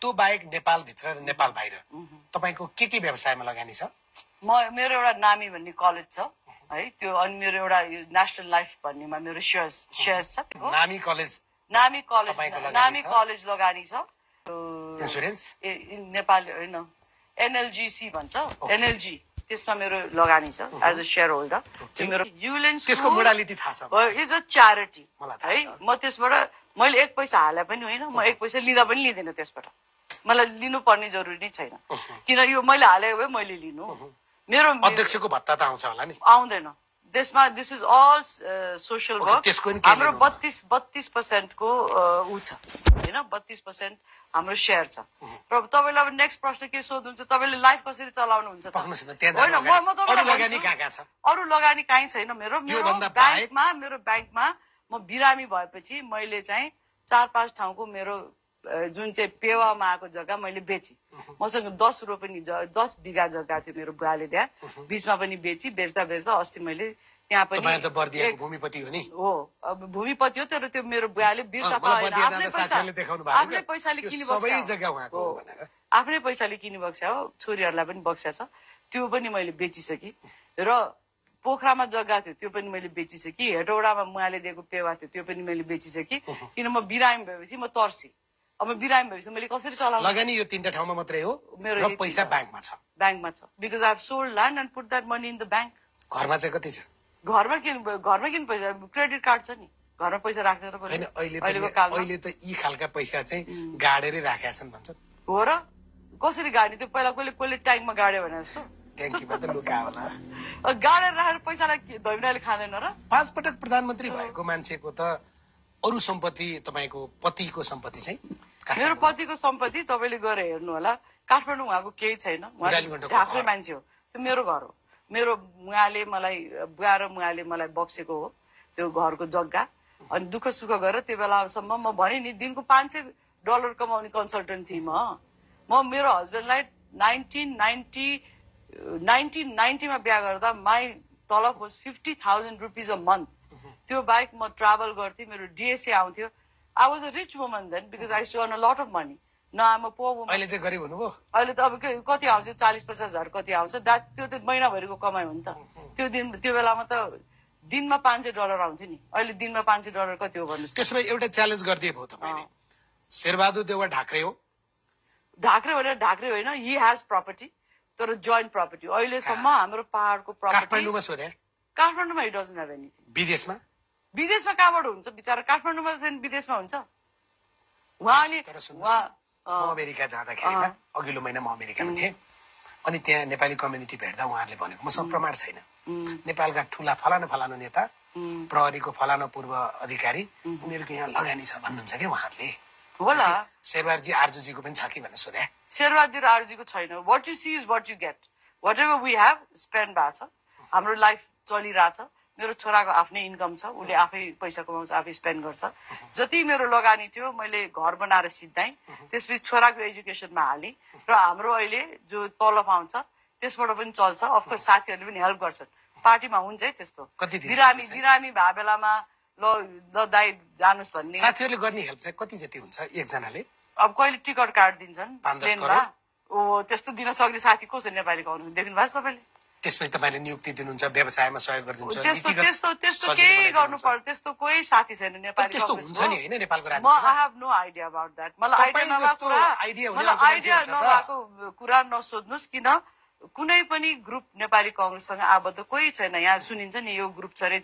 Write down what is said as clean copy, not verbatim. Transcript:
त्यो बाहेक नेपालभित्र र नेपाल बाहिर तपाईको के व्यवसायमा लगानी छ? मेरो एउटा नामी भन्ने कलेज छ है, त्यो अनि मेरो एउटा नेशनल लाइफ भन्नेमा मेरो शेयर्स छ। नामी कलेज लगानी छ। इन्स्योरेन्स नेपाल होइन, एनएलजीसी भन्छ, एनएलजी, त्यसमा मेरो लगानी छ एज अ शेयर होल्डर। मेरो युलेन्स त्यसको मोडालिटी थाहा छ? इज अ च्यारिटी है। म त्यसबाट मैले 1 पैसा हाले पनि होइन, म 1 पैसा लिँदा पनि लिँदैन त्यसबाट। मलाई लिनुपर्ने जरुरी नै छैन, किन यो मैले हालेको भए मैले लिनु। मेरो अध्यक्षको भत्ता त आउँछ होला नि? आउँदैन त्यसमा। This is all social work. हाम्रो 32% को ऊ छ होइन, 32% हाम्रो शेयर छ। र तपाईले अब नेक्स्ट प्रश्न के सोध्नुहुन्छ, तपाईले लाइफ कसरी चलाउनुहुन्छ त? होइन, अरू लगानी कहीँ छैन। मेरो ब्याङ्कमा म बिरामी भएपछि मैले चाहिँ 4-5 ठाउँको मेरो जुन चाहिँ पेवामा आएको जग्गा मैले बेची। मसँग 10 बिघा जग्गा थियो मेरो बुवाले त्यहाँ, बीचमा पनि बेच्दा अस्ति मैले त्यहाँ पनि भूमिपति हो नि? हो, अब भूमिपति हो, तर त्यो मेरो बुवाले आफ्नै पैसाले किन्नुभएको छ हो, छोरीहरूलाई पनि बक्स्या छ। त्यो पनि मैले बेचिसकेँ। र पोखरामा जग्गा थियो त्यो पनि मैले बेचिसकेँ। हेटौडामा उहाँले दिएको पेवा थियो त्यो पनि मैले बेचिसकेँ, किन म बिरामी भएपछि म तर्सी। अब बिरामी भएपछि मैले कसरी चलाउनु? लगानी यो 3टा ठाउँमा मात्रै हो र पैसा ब्याङ्कमा छ? ब्याङ्कमा छ, because I have sold land and putt that money in the bank. घरमा चाहिँ कति छ? घरमा किन पैसा? क्रेडिट कार्ड छ नि, घरमा पैसा राख्छ र होइन? अहिले त यी खालका पैसा चाहिँ गाडेरै राखेका छन् भन्छ। हो र? कसरी गाड्ने? त्यो पहिला कसले ट्याङ्कमा गाड्यो भने जस्तो ट्याङ्कीमा त लुका होला। गाडेर राखेर पैसालाई धैर्यले खाँदैन र? 5 पटक प्रधानमन्त्री भएको मान्छेको त अरू सम्पत्ति, तपाईको पतिको सम्पत्ति चाहिँ? मेरो पतिको सम्पत्ति तपाईले गएर हेर्नु होला, काठमाडौँ उहाँको केही छैन, ढाक्रे मान्छे हो। त्यो मेरो घर हो। मेरो उहाँले मलाई, बुवा र उहाँले मलाई बक्सेको हो त्यो घरको जग्गा। अनि दुःख सुख गरेर त्यो बेलासम्म म भने नि दिनको $500 कमाउने कन्सल्टेन्ट थिएँ म। मेरो हस्बेन्डलाई 1990 मा बिहा गर्दा माई तलब वाज 50,000 रुपिज अ मन्थ। त्यो बाहेक म ट्राभल गर्थेँ, मेरो डिएसए आउँथ्यो। I was a rich woman then because I earn a lot of money. न आम अ पुअर वुमन। अहिले चाहिँ गरिब हुनुभयो? अहिले त अब कति आउँछ, 40-50 हजार कति आउँछ, त्यो त महिनाभरिको कमाइ हो नि त। त्यो बेलामा त दिनमा $500 आउँथ्यो नि। अहिले दिनमा $500 कति हो भन्नुहोस्? त्यसो भए एउटा च्यालेन्ज गरिदिए भयो तपाईँले। शेरबहादुर देउवा ढाक्रे हो? ढाक्रे होइन, ही हेज प्रपर्टी, तर जोइन्ट प्रपर्टी। अहिलेसम्म हाम्रो पहाड़को प्रपर्टी काठमाडौँमा सोधे? काठमाडौँमा ही डजन्ट हेभ एनिथिङ। विदेशमा कहाँबाट हुन्छ बिचरा? काठमाडौँमा चाहिँ विदेशमा हुन्छ उहाँ। अनि अमेरिका जाँदाखेरिमा अघिल्लो महिना म अमेरिकामा थिएँ, अनि त्यहाँ नेपाली कम्युनिटी भेट्दा उहाँहरूले भनेको, मसँग प्रमाण छैन, नेपालका ठूला फलानु नेता, प्रहरीको फलानु पूर्व अधिकारी, उनीहरूको यहाँ लगानी छ भन्नुहुन्छ क्या उहाँहरूले। होला, शेरबहादुरजी आर्जुजीको पनि छ कि भनेर सोधे? शेरबहादुर आर्जुजीको छैन। What you see is what you get. Whatever we have spend भएको छ, हाम्रो लाइफ चलिरहेछ। मेरो छोराको आफ्नै इन्कम छ, उसले आफै पैसा कमाउँछ, आफै स्पेन्ड गर्छ। जति मेरो लगानी थियो मैले घर बनाएर सिद्धाएँ, त्यसपछि छोराको एजुकेसनमा हालेँ, र हाम्रो अहिले जो तलब आउँछ त्यसबाट पनि चल्छ। अफकोर्स साथीहरूले पनि हेल्प गर्छन्, पार्टीमा हुन्छ है त्यस्तो। बिरामी भए बेलामा ल दाइ जानुस् भन्ने साथीहरूले गर्ने हेल्प चाहिँ कति जति हुन्छ एकजनाले? अब कहिले टिकट कार्ड दिन्छन् प्लेनमा, त्यस्तो दिन सक्ने साथी को छ नेपालीको आउनु देख्नु भएको छ तपाईँले? त्यसपछि तपाईँले नियुक्ति दिनुहुन्छ, व्यवसायमा सहयोग गरिदिनुहुन्छ? त्यस्तो केही गर्नु पर्यो, त्यस्तो कोही साथी छैन नेपाली हुन्छ नि होइन नेपालको राजनीतिमा। I have no idea about that. मलाई आइडिया नभएको कुरा नसोध्नुहोस्, किन कुनै पनि ग्रुप नेपाली कांग्रेससँग आबद्ध कोही छैन। यहाँ सुनिन्छ नि यो ग्रुप छ रे